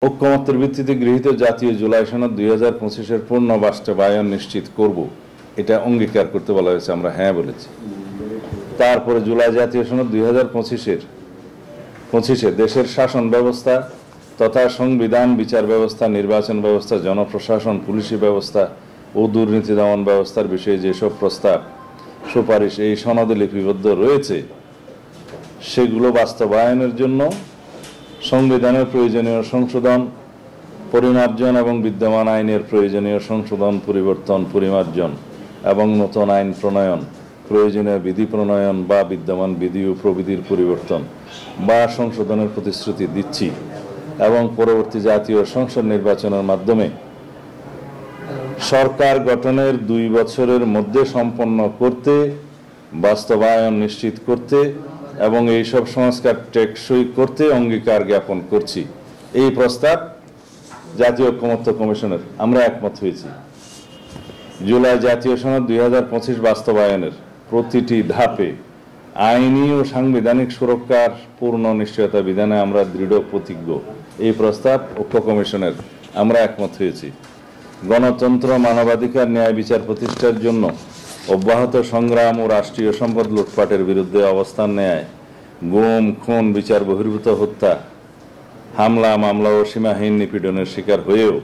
ঐকমত্যের ভিত্তিতে গৃহীত জাতীয় জুলাই সনদ 2025-এর পূর্ণ বাস্তবায়ন নিশ্চিত করব, এটা অঙ্গীকার করতে বলা হয়েছে। আমরা হ্যাঁ বলেছি। তারপরে জুলাই জাতীয় সনদ 2025-এ দেশের শাসন ব্যবস্থা তথা সংবিধান, বিচার ব্যবস্থা, নির্বাচন ব্যবস্থা, জনপ্রশাসন, পুলিশি ব্যবস্থা ও দুর্নীতি দমন ব্যবস্থার বিষয়ে যেসব প্রস্তাব সুপারিশ এই সনদে লিপিবদ্ধ রয়েছে সেগুলো বাস্তবায়নের জন্য সংবিধানের প্রয়োজনীয় সংশোধন, পরিমার্জন এবং বিদ্যমান আইনের প্রয়োজনীয় সংশোধন, পরিবর্তন, পরিমার্জন এবং নতুন আইন প্রণয়ন, প্রয়োজনীয় বিধি প্রণয়ন বা বিদ্যমান বিধি ও প্রবিধির পরিবর্তন বা সংশোধনের প্রতিশ্রুতি দিচ্ছি এবং পরবর্তী জাতীয় সংসদ নির্বাচনের মাধ্যমে সরকার গঠনের 2 বছরের মধ্যে সম্পন্ন করতে, বাস্তবায়ন নিশ্চিত করতে এবং এইসব সংস্কার টেকসই করতে অঙ্গীকার জ্ঞাপন করছি। এই প্রস্তাব জাতীয় ঐকমত্য কমিশনের আমরা একমত হয়েছি। জুলাই জাতীয় সনদ 2025 বাস্তবায়নের প্রতিটি ধাপে আইনি ও সাংবিধানিক সুরক্ষার পূর্ণ নিশ্চয়তা বিধানে আমরা দৃঢ় প্রতিজ্ঞ। এই প্রস্তাব ঐক্য কমিশনের আমরা একমত হয়েছি। গণতন্ত্র, মানবাধিকার, ন্যায় বিচার প্রতিষ্ঠার জন্য অব্যাহত সংগ্রাম ও রাষ্ট্রীয় সম্পদ লুটপাটের বিরুদ্ধে অবস্থান নেয় গুম, খুন, বিচার বহির্ভূত হত্যা, হামলা, মামলা ও সীমাহীন নিপীড়নের শিকার হয়েও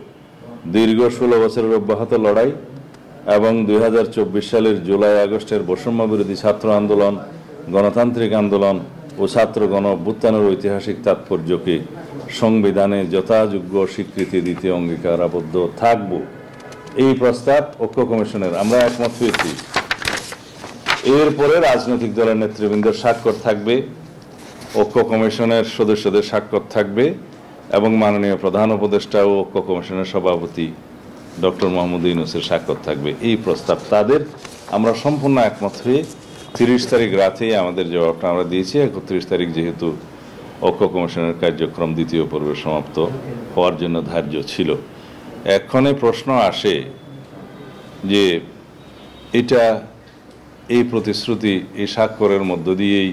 দীর্ঘ 16 বছরের অব্যাহত লড়াই এবং 2024 সালের জুলাই আগস্টের বৈষম্য বিরোধী ছাত্র আন্দোলন, গণতান্ত্রিক আন্দোলন ও ছাত্র গণ অভ্যুত্থানের ঐতিহাসিক তাৎপর্যকে সংবিধানে যথাযোগ্য স্বীকৃতি দিতে অঙ্গীকারাবদ্ধ থাকব। এই প্রস্তাব ঐক্য কমিশনের আমরা একমত হয়েছি। এরপরে রাজনৈতিক দলের নেতৃবৃন্দের স্বাক্ষর থাকবে, ঐক্য কমিশনের সদস্যদের স্বাক্ষর থাকবে এবং মাননীয় প্রধান উপদেষ্টা ও ঐক্য কমিশনের সভাপতি ডক্টর মোহাম্মদ ইউনূসের স্বাক্ষর থাকবে। এই প্রস্তাব তাদের আমরা সম্পূর্ণ একমত হয়ে 30 তারিখ রাতেই আমাদের জবাবটা আমরা দিয়েছি। 31 তারিখ যেহেতু ঐক্য কমিশনের কার্যক্রম দ্বিতীয় পর্বে সমাপ্ত হওয়ার জন্য ধার্য ছিল। এক্ষণে প্রশ্ন আসে যে এই প্রতিশ্রুতি এই স্বাক্ষরের মধ্য দিয়েই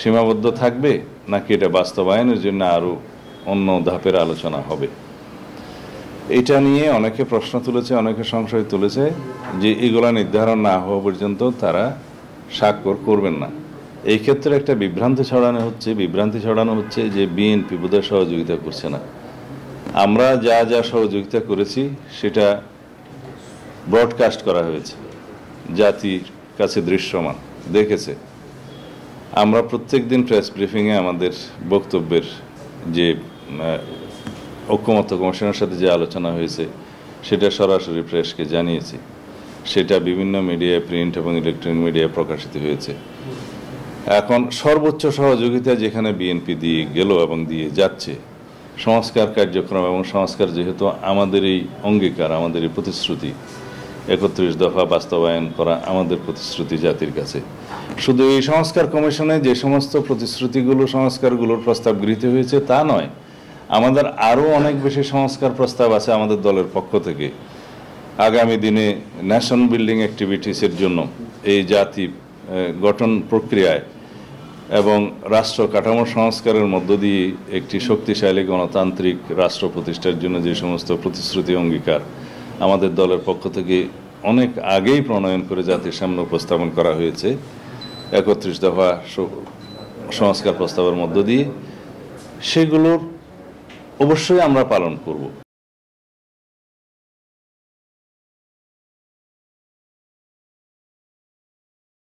সীমাবদ্ধ থাকবে নাকি এটা বাস্তবায়নের জন্য আরও অন্য ধাপের আলোচনা হবে। এটা নিয়ে অনেকে প্রশ্ন তুলেছে, অনেকে সংশয় তুলেছে যে এগুলা নির্ধারণ না হওয়া পর্যন্ত তারা স্বাক্ষর করবেন না। এই ক্ষেত্রে একটা বিভ্রান্তি ছড়ানো হচ্ছে যে বিএনপি বোধহয় সহযোগিতা করছে না। আমরা যা যা সহযোগিতা করেছি সেটা ব্রডকাস্ট করা হয়েছে, জাতির কাছে দৃশ্যমান দেখেছে। আমরা প্রত্যেক দিন প্রেস ব্রিফিংয়ে আমাদের বক্তব্যের যে ঐকমত্য কমিশনের সাথে যে আলোচনা হয়েছে সেটা সরাসরি প্রেসকে জানিয়েছি। সেটা বিভিন্ন মিডিয়ায়, প্রিন্ট এবং ইলেকট্রনিক মিডিয়ায় প্রকাশিত হয়েছে। এখন সর্বোচ্চ সহযোগিতা যেখানে বিএনপি দিয়ে গেল এবং দিয়ে যাচ্ছে, সংস্কার কার্যক্রম এবং সংস্কার যেহেতু আমাদের এই অঙ্গীকার, আমাদের এই প্রতিশ্রুতি, 31 দফা বাস্তবায়ন করা আমাদের প্রতিশ্রুতি জাতির কাছে। শুধু এই সংস্কার কমিশনে যে সমস্ত প্রতিশ্রুতিগুলো, সংস্কারগুলোর প্রস্তাব গৃহীত হয়েছে তা নয়, আমাদের আরও অনেক বেশি সংস্কার প্রস্তাব আছে আমাদের দলের পক্ষ থেকে। আগামী দিনে ন্যাশন বিল্ডিং অ্যাক্টিভিটিসের জন্য এই জাতি গঠন প্রক্রিয়ায় এবং রাষ্ট্র কাঠামো সংস্কারের মধ্য দিয়ে একটি শক্তিশালী গণতান্ত্রিক রাষ্ট্র প্রতিষ্ঠার জন্য যে সমস্ত প্রতিশ্রুতি, অঙ্গীকার আমাদের দলের পক্ষ থেকে অনেক আগেই প্রণয়ন করে জাতির সামনে উপস্থাপন করা হয়েছে 31 দফা সংস্কার প্রস্তাবের মধ্য দিয়ে, সেগুলোর অবশ্যই আমরা পালন করব।